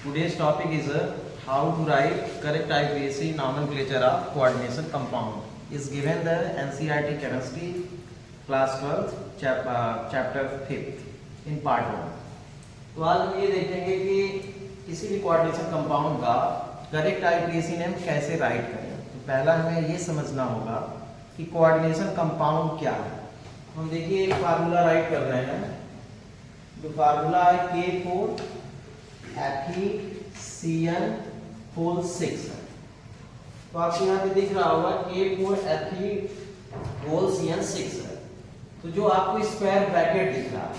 Today's topic is how to write correct IUPAC nomenclature of coordination compound. Is given the NCERT Chemistry class 12 chapter 5 in part 1. तो आज हम ये देखेंगे कि किसी भी कोऑर्डिनेशन कंपाउंड का करेक्ट IUPAC नेम कैसे राइट करें। तो पहला हमें ये समझना होगा कि कोऑर्डिनेशन कंपाउंड क्या है। हम देखिए एक फार्मूला राइट कर रहे हैं। जो फार्मूला है K4 FeCN6 है। तो आपको यहाँ पे दिख रहा होगा K4 FeCN6 है। तो जो आपको स्क्वायर ब्रैकेट दिख रहा है,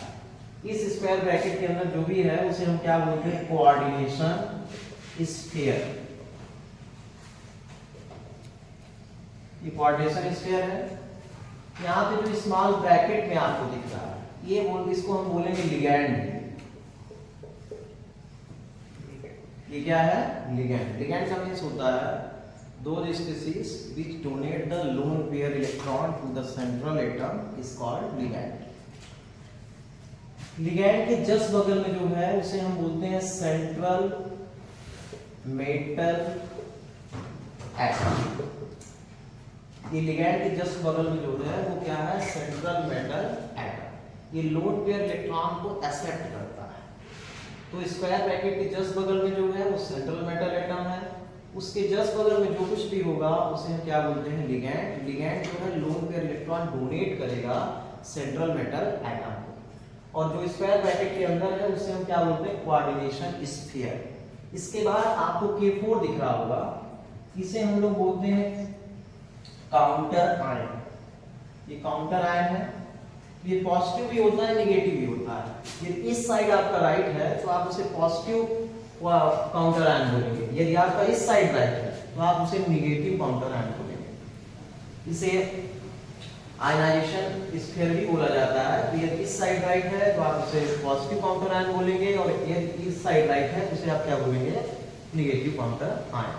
इस स्क्वायर ब्रैकेट के अंदर जो भी है उसे हम क्या बोलते हैं, कोऑर्डिनेशन स्फीयर। ये कोऑर्डिनेशन स्फीयर है। यहाँ पे जो स्मॉल ब्रैकेट में आपको दिख रहा है, ये इसको हम बोलेंगे लिगैंड। ये क्या है, लिगैंड। लिगैंड का मीन्स होता है those species which donate the lone pair electron to the central atom is called ligand. Ligand के जस्ट बगल में जो है उसे हम बोलते हैं सेंट्रल मेटल एटम। ये लिगैंड के जस्ट बगल में जो है वो क्या है, सेंट्रल मेटल एटम। ये लोन पेयर इलेक्ट्रॉन को एक्सेप्ट करता है। तो स्क्वायर ब्रैकेट के जस्ट बगल में जो है वो सेंट्रल मेटल एटम है। उसके जस्ट बगल में जो कुछ भी होगा उसे हम क्या बोलते हैं, लिगैंड। लिगैंड जो है लोन पेयर इलेक्ट्रॉन डोनेट करेगा सेंट्रल मेटल एटम को। और जो स्क्वायर ब्रैकेट के अंदर है उसे हम क्या बोलते हैं, कोऑर्डिनेशन स्फीयर। इसके बाद आपको K4 दिख रहा होगा, इसे हम लोग बोलते हैं काउंटर आयन। ये काउंटर आयन है। ये पॉजिटिव भी होता है, नेगेटिव भी होता है। ये इस साइड आपका राइट है तो आप उसे पॉजिटिव काउंटर आयन बोलेंगे। यदि आपका इस साइड राइट है तो आप उसे नेगेटिव काउंटर आयन बोलेंगे। इसे आयनाइजेशन स्फीयर भी बोला जाता है। तो यदि इस साइड राइट है तो आप उसे पॉजिटिव काउंटर आयन बोलेंगे, और यदि इस साइड राइट है तो उसे आप क्या बोलेंगे, नेगेटिव काउंटर आयन।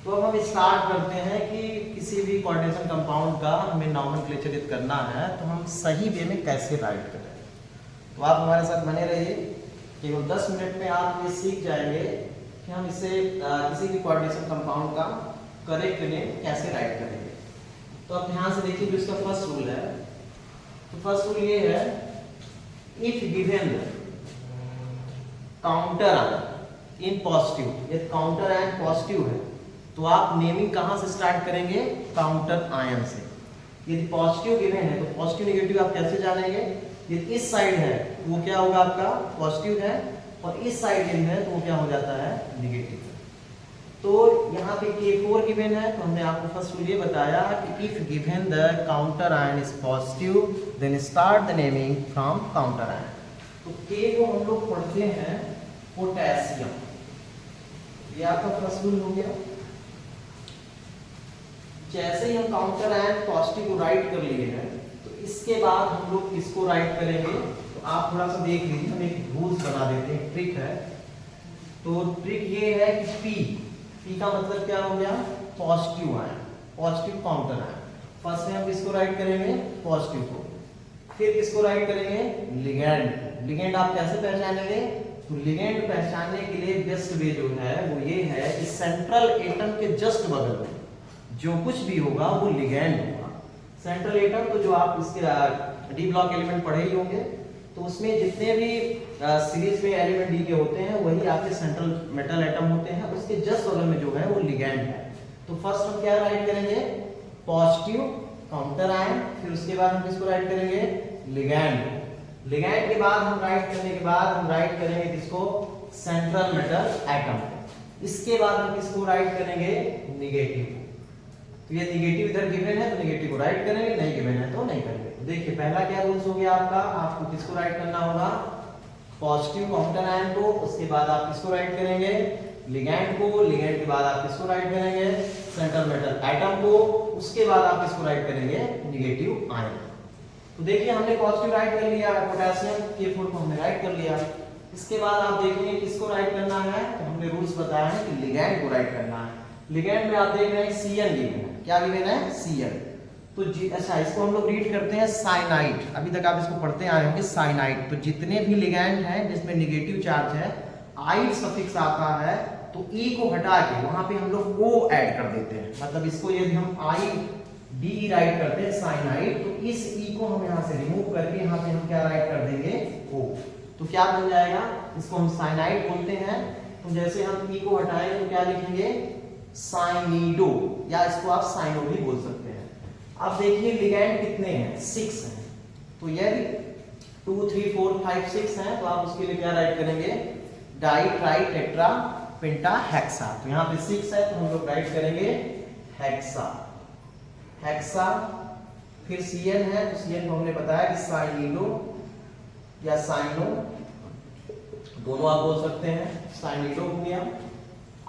तो अब हम स्टार्ट करते हैं कि किसी भी कोऑर्डिनेशन कंपाउंड का हमें नॉमेनक्लेचर करना है तो हम सही वे में कैसे राइट करें। तो आप हमारे साथ बने रहिए। केवल 10 मिनट में आप ये सीख जाएंगे कि हम इसे किसी भी कोऑर्डिनेशन कंपाउंड का करेक्ट नेम कैसे राइट करेंगे। तो आप ध्यान से देखिए, जो इसका फर्स्ट रूल है, तो फर्स्ट रूल ये है, if given counter ion in positive, यदि काउंटर आयन पॉजिटिव है तो आप नेमिंग कहां से स्टार्ट करेंगे, काउंटर आयन से। यदि पॉजिटिव गिवन है तो पॉजिटिव नेगेटिव आप कैसे जानेंगे। यदि इस साइड है तो वो क्या होगा, आपका पॉजिटिव है, और इस साइड यदि है तो वो क्या हो जाता है, नेगेटिव। तो यहाँ पे K4 गिवन है तो हमने आपको फर्स्ट रूल ये बताया कि if given the counter ion is positive then start the naming from counter ion. तो K को हम लोग पढ़ते हैं पोटेशियम। ये आपका फर्स्ट रूल हो गया। जैसे ही हम काउंटर आयन पॉजिटिव को राइट कर लिए हैं तो इसके बाद हम लोग किसको राइट करेंगे। तो आप थोड़ा सा देख लीजिए, हम एक रूल्स बना देते हैं, ट्रिक है। तो ट्रिक ये है कि P का मतलब क्या हो गया, positive ion, positive counter ion. First में हम किसको राइट करेंगे, पॉजिटिव को। फिर किसको राइट करेंगे, लिगैंड। लिगैंड आप कैसे पहचानेंगे, तो लिगैंड पहचानने के लिए बेस्ट वे जो है वो ये है कि सेंट्रल एटम के जस्ट बगल में जो कुछ भी होगा वो लिगैंड होगा। सेंट्रल एटम तो जो आप इसके डी ब्लॉक एलिमेंट पढ़े ही होंगे, तो उसमें जितने भी सीरीज में एलिमेंट डी के होते हैं वही आपके सेंट्रल मेटल एटम होते हैं। उसके जस्ट बगल में जो है वो लिगैंड है। तो फर्स्ट हम क्या राइट करेंगे, पॉजिटिव काउंटर आयन। फिर उसके बाद हम किसको राइट करेंगे, लिगैंड। लिगैंड के बाद हम राइट करने के बाद हम राइट करेंगे किसको, सेंट्रल मेटल एटम। इसके बाद हम किसको राइट करेंगे, नेगेटिव। तो ये नेगेटिव इधर गिवन है तो नेगेटिव को राइट करेंगे, नहीं गिवन है तो नहीं करेंगे। तो देखिए पहला क्या रूल्स हो गया आपका, आपको किसको राइट करना होगा, पॉजिटिव काउंटर आयन को। उसके बाद आप किसको राइट करेंगे, लिगैंड को। लिगैंड के बाद आप किसको राइट करेंगे, सेंट्रल मेटल एटम को। उसके बाद आप किसको राइट करेंगे, नेगेटिव आयन। तो देखिए हमने पॉजिटिव राइट कर लिया, पोटेशियम K4 को हमने राइट कर लिया। इसके बाद आप देखेंगे किसको राइट करना है, तो हमने रूल्स बताया है कि लिगैंड को राइट करना है। लिगैंड में आप देख रहे हैं CN गिवन है। क्या गिवन है, CN। तो अच्छा, इसको हम लोग रीड करते हैं साइनाइड। अभी तक आप इसको पढ़ते आए होंगे, साइनाइड। तो जितने भी लिगैंड हैं जिसमें नेगेटिव चार्ज है आइड सफिक्स आता है तो ई को हटा के वहां पे हम लोग ओ ऐड कर देते हैं। मतलब इसको यदि हम आई डी राइट करते हैं साइनाइड, तो इस ई को हम यहाँ से रिमूव करके यहाँ पे हम क्या राइट कर देंगे ओ। तो क्या बन जाएगा, इसको हम साइनाइड बोलते हैं। तो जैसे हम ई को हटाएंगे तो क्या लिखेंगे साइनिडो, या इसको आप साइनो भी बोल सकते हैं। अब देखिए लिगैंड कितने हैं, 6 हैं। तो यदि 2 3 4 5 6 हैं तो आप उसके लिए क्या राइट करेंगे डाई ट्राई टेट्रा पेंटा हेक्सा। तो यहाँ पे 6 है तो हम लोग राइट करेंगे हेक्सा, हेक्सा। फिर CN है तो CN को हमने बताया कि साइनिडो या साइनो दोनों आप बोल सकते हैं, साइनिडो हो गया।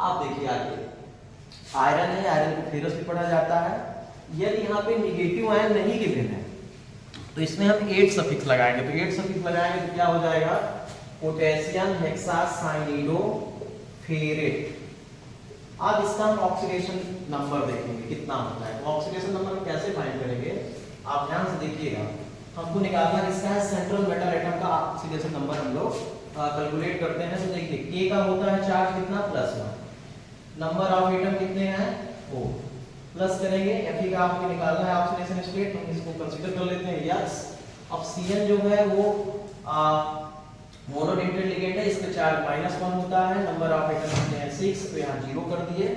आप देखिए आगे आयरन है, आयरन को फेरस भी पढ़ा जाता है। यदि यहाँ पे निगेटिव आयन नहीं गिवन है तो इसमें हम 8 सफिक्स लगाएंगे। तो 8 सफिक्स लगाएंगे तो क्या हो जाएगा पोटेशियम हेक्सासाइनिडो फेरेट। अब इसका हम ऑक्सीडेशन नंबर देखेंगे कितना होता है। तो ऑक्सीडेशन नंबर हम कैसे फाइंड करेंगे, आप ध्यान से देखिएगा। हमको निकालना किसका है, सेंट्रल मेटल एटम का ऑक्सीडेशन नंबर हम लोग कैलकुलेट करते हैं। तो देखिए K का होता है चार्ज कितना +1, नंबर ऑफ एटम कितने हैं 4, प्लस करेंगे Fe का आपको निकालना है ऑक्सीडेशन स्टेट, हम इसको कंसीडर कर लेते हैं यस। अब Cn जो है वो मोनोडेंटेड लिगेंड है, इसका चार्ज -1 होता है, नंबर ऑफ एटम होते हैं 6, तो यहाँ 0 कर दिए।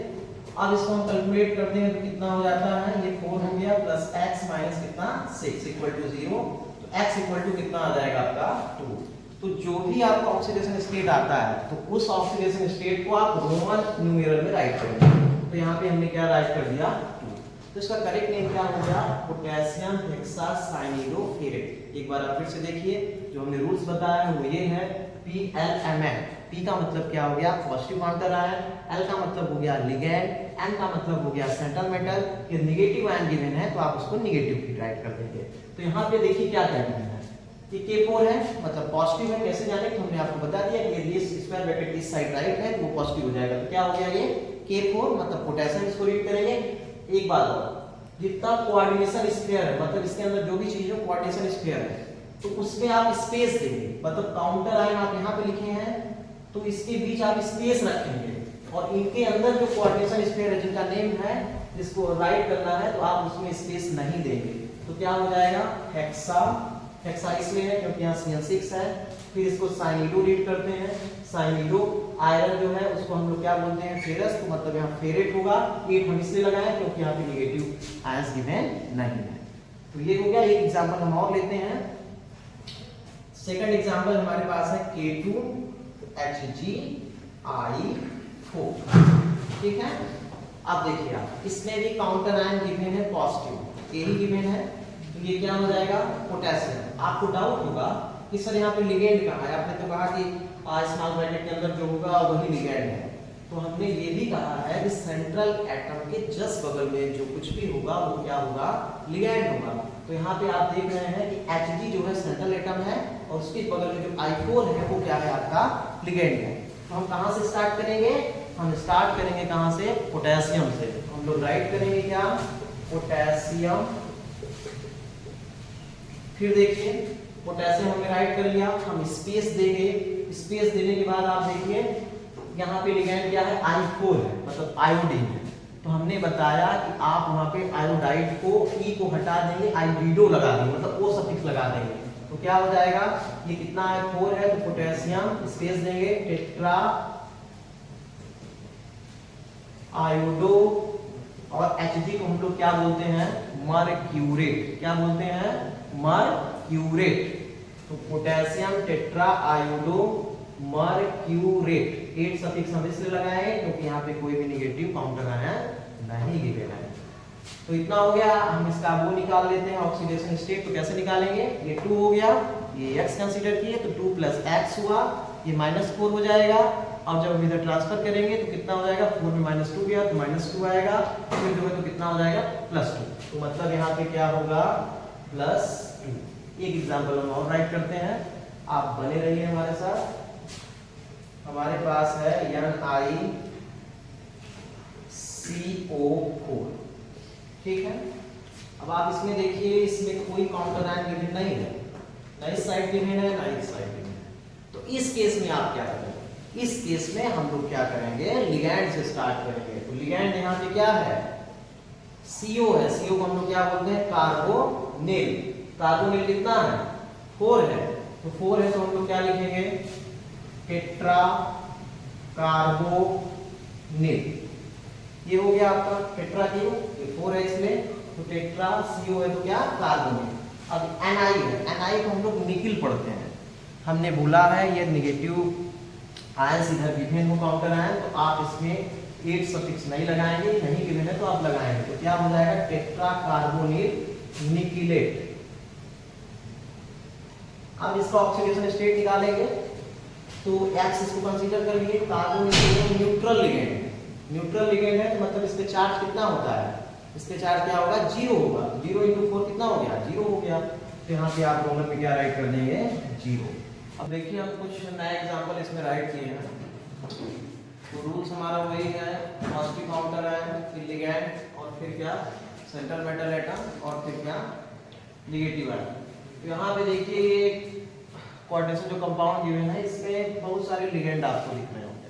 अब इसको हम कैलकुलेट करते हैं तो कितना हो जाता है, ये 4 हो गया प्लस x माइनस कितना 6 इक्वल टू 0। तो x इक्वल टू कितना आ जाएगा आपका 2। तो जो भी आपका ऑक्सीडेशन स्टेट आता है तो उस ऑक्सीडेशन स्टेट को आप रोमन न्यूमेरल में राइट करेंगे। तो यहाँ पे हमने क्या राइट कर दिया 2। तो इसका करेक्ट नेम क्या हो गया पोटेशियम हेक्सासाइनिडो फेरेट। एक बार आप फिर से देखिए, जो हमने रूल्स बताया है वो ये है PLMN। P का मतलब क्या हो गया पॉजिटिव काउंटर आयन, L का मतलब हो गया लिगैंड, N का मतलब हो गया सेंट्रल मेटल। ये नेगेटिव आयन गिवन है तो आप उसको नेगेटिव भी राइट कर देंगे। तो यहाँ पे देखिए क्या क्या गिवन है कि K4 है मतलब पॉजिटिव है। कैसे जाने, तो हमने आपको बता दिया कि यदि स्क्वायर ब्रैकेट इस साइड राइट है तो वो पॉजिटिव हो जाएगा। तो क्या हो गया ये K4 मतलब पोटेशियम, इसको रीड करेंगे। एक बात और, जितना कोऑर्डिनेशन स्फीयर है मतलब इसके अंदर जो भी चीज है कोऑर्डिनेशन स्फीयर है तो उसमें आप स्पेस देंगे। मतलब काउंटर आयन आप यहाँ पे लिखे हैं तो इसके बीच आप स्पेस रखेंगे, और इनके अंदर जो कोऑर्डिनेशन स्फीयर है जिनका नेम है जिसको राइट करना है तो आप उसमें स्पेस नहीं देंगे। तो क्या हो जाएगा हेक्सा, हेक्सा इसलिए है क्योंकि यहाँ CN6 है। फिर इसको साइनिडो रीड करते हैं, साइनिडो। आयरन जो है उसको हम लोग क्या बोलते हैं फेरस, तो मतलब यहाँ फेरेट होगा। 8 हम इसलिए लगाए क्योंकि यहाँ पे नेगेटिव आयंस गिवन नहीं है। तो ये हो गया। एक एग्जांपल हम और लेते हैं। सेकंड एग्जांपल हमारे पास है K2HgI4। ठीक है, अब देखिए आप इसमें भी काउंटर आयन गिवन है पॉजिटिव, K ही गिवन है। तो ये क्या हो जाएगा पोटेशियम। आपको डाउट होगा कि सर यहाँ पे लिगेंड कहाँ है, आपने तो कहा कि स्मॉल ब्रैकेट के अंदर जो होगा वही लिगेंड है। तो हमने ये भी कहा है कि सेंट्रल एटम के जस्ट बगल में जो कुछ भी होगा वो क्या होगा लिगेंड होगा। तो यहाँ पे आप देख रहे हैं कि Hg जो है सेंट्रल एटम है और उसके बगल में जो I4 है वो क्या है आपका लिगेंड है। तो हम कहाँ से स्टार्ट करेंगे, हम स्टार्ट करेंगे कहाँ से पोटेशियम से। हम लोग राइट करेंगे क्या पोटेशियम। फिर देखिए पोटेशियम हमने राइट कर लिया, हम स्पेस देंगे। स्पेस देने के बाद आप देखिए यहाँ पे लिगेंड क्या है I4 है मतलब आयोडीन है। तो हमने बताया कि आप वहाँ पे आयोडाइड को E को हटा देंगे, आयोडिडो लगा देंगे मतलब O सफिक्स लगा देंगे। तो क्या हो जाएगा ये कितना है 4 है। तो पोटेशियम स्पेस देंगे टेट्रा आयोडो, और Hg को हम लोग क्या बोलते हैं मरक्यूरेट। क्या बोलते हैं मरक्यूरेट। तो पोटेशियम टेट्रा आयोडो मरक्यूरेट। 8 सफिक्स हम इसलिए लगाए क्योंकि यहाँ पे कोई भी नेगेटिव काउंटर आयन नहीं गिवन है। तो इतना हो गया। हम इसका वो निकाल लेते हैं ऑक्सीडेशन स्टेट। तो कैसे निकालेंगे, ये 2 हो गया, ये x कंसीडर किए तो 2 प्लस x हुआ, ये -4 हो जाएगा। अब जब हम इधर ट्रांसफर करेंगे तो कितना हो जाएगा 4 में -2 गया तो -2 आएगा। फिर जो है तो कितना हो जाएगा +2। तो मतलब यहाँ पे क्या होगा +2। एक एग्जाम्पल हम और राइट करते हैं, आप बने रहिए हमारे साथ। हमारे पास है NiCO4। ठीक है, अब आप इसमें देखिए इसमें कोई काउंटर आयन गिवन नहीं है, ना इस साइड गिवन है ना इस साइड गिवन है। तो इस केस में आप क्या करेंगे, इस केस में हम लोग क्या करेंगे, लिगैंड से स्टार्ट करेंगे। तो लिगैंड यहाँ पे क्या है, CO है। CO को हम लोग क्या बोलते हैं, कार्बोनिल। कार्बोनिल कितना है, 4 है। तो 4 है तो हम लोग क्या लिखेंगे, टेट्रा कार्बोनिल। ये हो गया आपका टेट्रा क्यू, ये 4 है इसमें, तो टेट्रा, CO है तो क्या, कार्बोनिल। अब Ni है, Ni को हम लोग निकिल पढ़ते हैं। हमने बोला है ये नेगेटिव आयंस इधर गिवन हो काउंटर आयन, तो आप इसमें 8 सफिक्स नहीं लगाएंगे, नहीं गिवन है तो आप लगाएंगे। तो क्या हो जाएगा, टेट्रा कार्बोनिल निकिलेट। अब इसका ऑक्सीडेशन स्टेट निकालेंगे तो X इसको कंसीडर कर लिए। कार्बोनिल न्यूट्रल लिगेंड है, न्यूट्रल लिगेंड है तो मतलब इस पे चार्ज कितना होता है, इस पे चार्ज क्या होगा, 0 होगा। 0 × 4 कितना हो गया, 0 हो गया। तो यहाँ पे आप रोमन में क्या राइट कर देंगे, 0। अब देखिए हम कुछ नए एग्जांपल इसमें राइट किए हैं। तो रूल्स हमारा वही है, पॉजिटिव काउंटर है, फिर लिगैंड और फिर क्या, सेंट्रल मेटल एटम और फिर क्या, नेगेटिव आयन। तो यहाँ पे देखिए ये कोऑर्डिनेशन जो कंपाउंड गिवन है इसमें बहुत सारे लिगैंड आपको दिख रहे होंगे।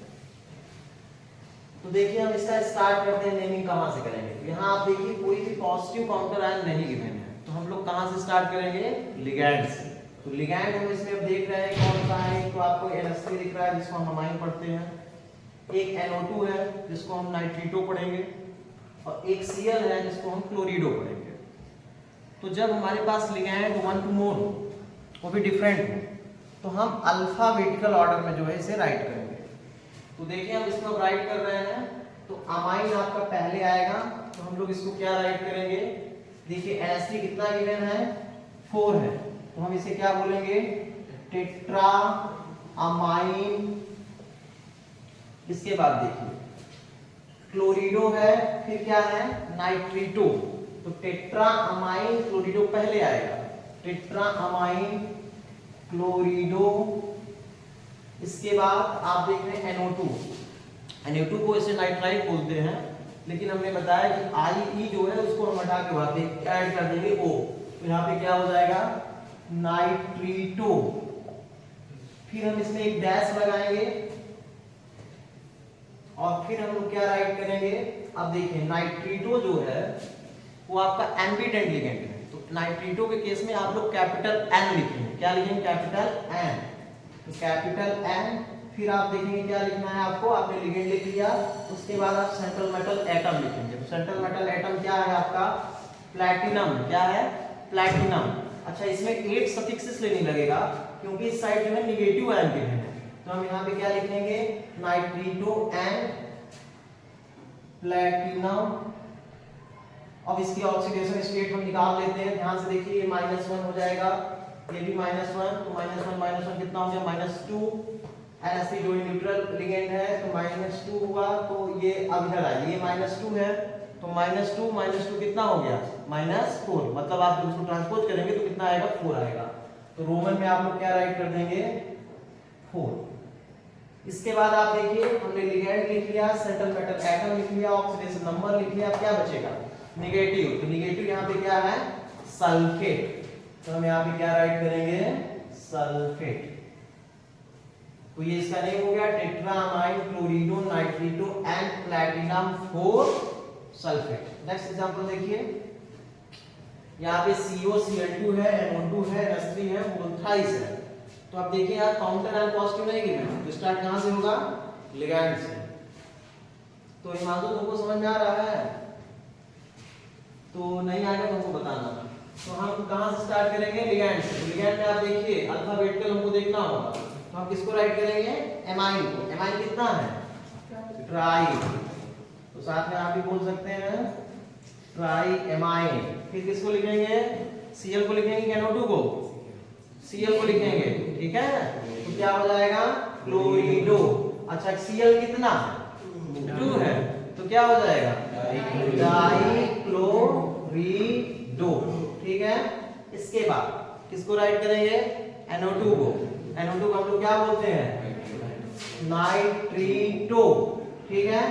तो देखिए हम इसका स्टार्ट करते हैं, नेमिंग कहाँ से करेंगे। तो यहाँ आप देखिए कोई भी पॉजिटिव काउंटर आयन नहीं गिवन है, तो हम लोग कहाँ से स्टार्ट करेंगे, लिगैंड से। तो लिगैंड हम इसमें अब देख रहे हैं कौन सा है, तो आपको NH3 दिख रहा है जिसको हम अमाइन पढ़ते हैं, एक NO2 है जिसको हम नाइट्रिटो पढ़ेंगे, और एक Cl है जिसको हम क्लोरिडो पढ़ेंगे। तो जब हमारे पास लिगैंड 1 to more हो, वो भी डिफरेंट हो, तो हम अल्फाबेटिकल ऑर्डर में जो है इसे राइट करेंगे। तो देखिए हम इसको राइट कर रहे हैं, तो अमाइन आपका पहले आएगा, तो हम लोग इसको क्या राइट करेंगे, देखिए NH3 कितना गिवन है, 4 है, तो हम इसे क्या बोलेंगे, टेट्रा अमाइन। इसके बाद देखिए क्लोरिडो है, फिर क्या है, नाइट्रिटो। तो टेट्रा अमाइन क्लोरिडो पहले आएगा, टेट्रा अमाइन क्लोरिडो। इसके बाद आप देख रहे हैं NO2। NO2 को इसे नाइट्राइट बोलते हैं, लेकिन हमने बताया कि IE जो है उसको हम हटा के बाद ऐड कर देंगे O। तो यहाँ पे क्या हो जाएगा, नाइट्रिटो। फिर हम इसमें एक डैश लगाएंगे और फिर हम लोग क्या राइट करेंगे। अब देखिए नाइट्रिटो जो है वो आपका एम्बिडेंट लिगेंड है, तो नाइट्रिटो के केस में आप लोग कैपिटल N लिखेंगे। क्या लिखेंगे, कैपिटल N। तो कैपिटल N, फिर आप देखेंगे क्या लिखना है आपको, आपने लिगेंड लिख लिया, उसके बाद आप सेंट्रल मेटल एटम लिखेंगे। तो सेंट्रल मेटल एटम क्या है आपका, प्लैटिनम। क्या है, प्लैटिनम। अच्छा इसमें 8 सफिक्सेस लेने लगेगा क्योंकि इस साइड जो है निगेटिव आयन के हैं, तो हम यहाँ पे क्या लिखेंगे, नाइट्रिटो एंड प्लैटिनम। अब इसकी ऑक्सीडेशन स्टेट हम निकाल लेते हैं, ध्यान से देखिए, ये -1 हो जाएगा, ये भी -1, तो -1 कितना हो गया, -2। NH3 जो न्यूट्रल लिगेंड है तो -2 हुआ, तो ये अब इधर आइए, ये -2 है, तो -2 कितना हो गया, -4। मतलब आप जब उसको ट्रांसपोज करेंगे तो कितना आएगा, 4 आएगा। तो रोमन में आप लोग क्या राइट कर देंगे, 4। इसके बाद आप देखिए हमने लिगेंड लिख लिया, सेंट्रल मेटल एटम लिख लिया, ऑक्सीडेशन नंबर लिख लिया, क्या बचेगा, नेगेटिव। तो नेगेटिव यहाँ पे क्या है, सल्फेट। तो हम यहाँ पे क्या राइट करेंगे, सल्फेट। तो ये इसका नेम हो गया, tetraammine chlorido nitrito and platinum 4 sulphate. Next example देखिए, यहाँ पे CO Cl2 है, NO2 है, NH3 है, वोल्थाइस है। तो अब देखिए यार काउंटर आयन पॉजिटिव नहीं गिवन, तो स्टार्ट कहाँ से होगा, लिगैंड से। तो हिमांशु तुमको समझ में आ रहा है, तो नहीं आएगा तो हमको बताना। तो हम कहाँ से स्टार्ट करेंगे, लिगैंड से। तो लिगैंड में आप देखिए अल्फाबेटिकल हमको देखना होगा, तो हम किसको राइट करेंगे, एमाइन को। एमाइन कितना है, ट्राई। तो साथ में आप भी बोल सकते हैं ट्राई एमाइन। फिर किसको लिखेंगे, Cl को लिखेंगे, NO2 को, Cl को लिखेंगे, ठीक है। तो क्या हो जाएगा, क्लोरिडो। अच्छा Cl कितना, 2 है, तो क्या हो जाएगा, डाइक्लोरिडो, ठीक है। इसके बाद किसको राइट करेंगे, NO2 को। NO2 को हम लोग क्या बोलते हैं, नाइट्रिटो, ठीक है।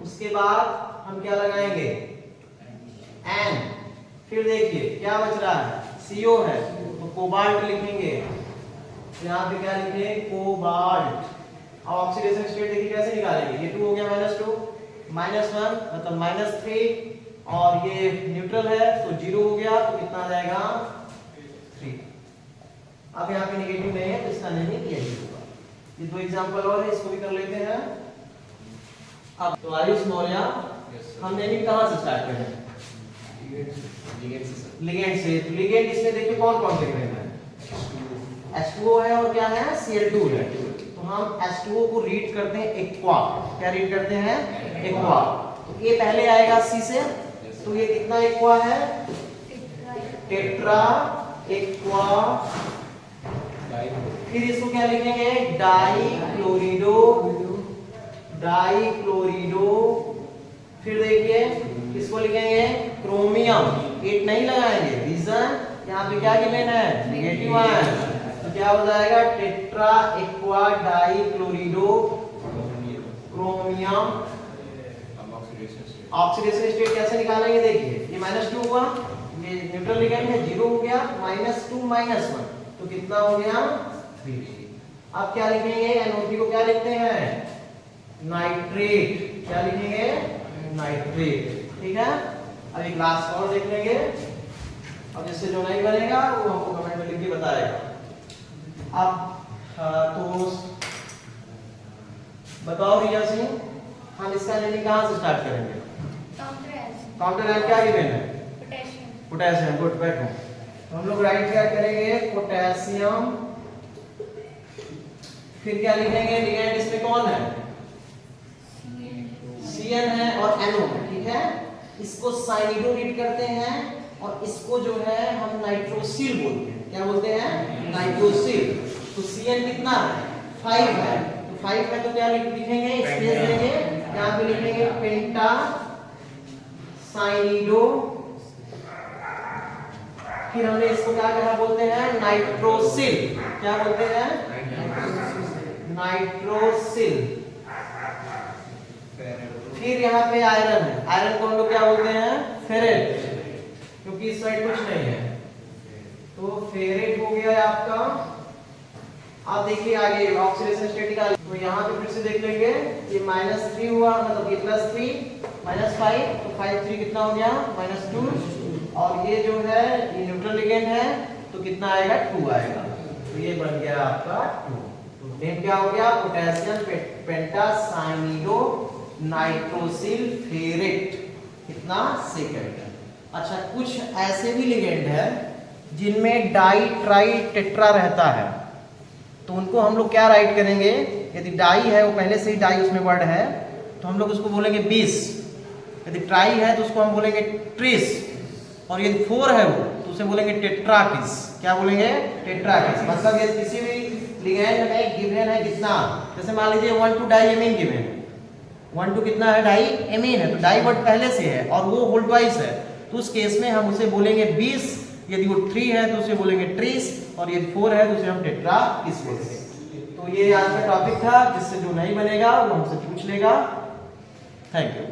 उसके बाद हम क्या लगाएंगे, N। फिर देखिए क्या बच रहा है, CO है, तो कोबाल्ट लिखेंगे। यहाँ पे क्या लिखेंगे, कोबाल्ट। अब ऑक्सीडेशन स्टेट देखिए कैसे निकालेंगे। ये 2 हो गया -2, -1 मतलब -3 और ये न्यूट्रल है तो 0 हो गया, तो कितना आ जाएगा 3। अब यहाँ पे नेगेटिव नहीं है तो इसका नहीं किया होगा। ये 2 एग्जांपल और है, इसको भी कर लेते हैं। अब तो आयुष मौर्य हम नेमिंग कहाँ से स्टार्ट करें? लिगेंड से। तो लिगेंड इसमें देखिए कौन कौन से लिगेंड है? H2O है और क्या है? Cl2 है। तो हम H2O को रीड करते हैं एक्वा। क्या रीड करते हैं? एक्वा। तो ये पहले आएगा C से, तो ये कितना एक्वा है? Tetra aqua. फिर इसको क्या लिखेंगे? डाइक्लोरिडो, डाइक्लोरिडो। फिर देखिए किसको लिखेंगे? क्रोमियम। 8 नहीं लगाएंगे, रीजन यहाँ पे क्या गिवन है? Negative ion. तो क्या हो जाएगा? Tetra aqua डाइक्लोरिडो chromium. Oxidation state कैसे निकालेंगे? देखिए ये -2 हुआ, ये न्यूट्रल लिगेंड है, 0 हो गया, -2 -1 तो कितना हो गया? 3। अब क्या लिखेंगे? NO3 को क्या लिखते हैं? नाइट्रेट। क्या लिखेंगे? नाइट्रेट। ठीक है। अब एक लास्ट और देख लेंगे। अब जिससे जो नहीं बनेगा वो हमको कमेंट में लिख के बताएगा। अब तो बताओ रिया सिंह, हम इसका नेमिंग कहाँ से स्टार्ट करेंगे? काउंटर आयन क्या गिवन है? पोटेशियम। गुड, बैठो। तो हम लोग राइट क्या करेंगे? पोटेशियम। फिर क्या लिखेंगे? लिगेंड इसमें कौन है? Cn है और NO है। ठीक है। इसको साइनिडो रीड करते हैं और इसको जो है हम नाइट्रोसिल बोलते हैं। क्या बोलते हैं? नाइट्रोसिल। तो Cn कितना है? 5 है। तो 5 है तो क्या लिखेंगे? स्पेस देंगे, यहाँ पे लिखेंगे पेंटा साइनिडो। फिर हमने इसको क्या कहा बोलते हैं? नाइट्रोसिल। क्या बोलते हैं? नाइट्रोसिल। फिर यहाँ पे आयरन है, आयरन को हम लोग क्या बोलते हैं? फेरेट, क्योंकि इस साइड कुछ नहीं है तो फेरेट हो गया है आपका। आप देखिए आगे ऑक्सीडेशन स्टेट निकाल। तो यहाँ पे फिर से देख लेंगे, ये -3 हुआ, मतलब ये +3 -5 तो 5 3 कितना हो गया? -2। और ये जो है ये न्यूट्रल लिगेंड है तो कितना आएगा? 2 आएगा। तो ये बन गया आपका 2। तो नेम क्या हो गया? Potassium pentacyanido nitrosyl ferrate. कितना? सेकंड। अच्छा, कुछ ऐसे भी लिगेंड है जिनमें डाई ट्राई टेट्रा रहता है, तो उनको हम लोग क्या राइट करेंगे? यदि डाई है, वो पहले से ही डाई उसमें वर्ड है, तो हम लोग उसको बोलेंगे 20। यदि ट्राई है तो उसको हम बोलेंगे ट्रिस, और यदि 4 है वो तो उसे बोलेंगे टेट्राकिस। क्या बोलेंगे? टेट्राकिस। मतलब ये किसी भी लिगेंड में गिवन है कितना? जैसे मान लीजिए 1 2 डाई एमीन गिवन है, 1 2 कितना है? डाई एमीन है, तो डाई वर्ड पहले से है और वो होल ट्वाइस है, तो उस केस में हम उसे बोलेंगे 20। यदि वो 3 है तो उसे बोलेंगे ट्रिस, और यदि 4 है तो उसे हम टेट्राकिस बोलेंगे। तो ये आज का टॉपिक था, जिससे जो नहीं बनेगा वो हमसे पूछ लेगा। Thank you.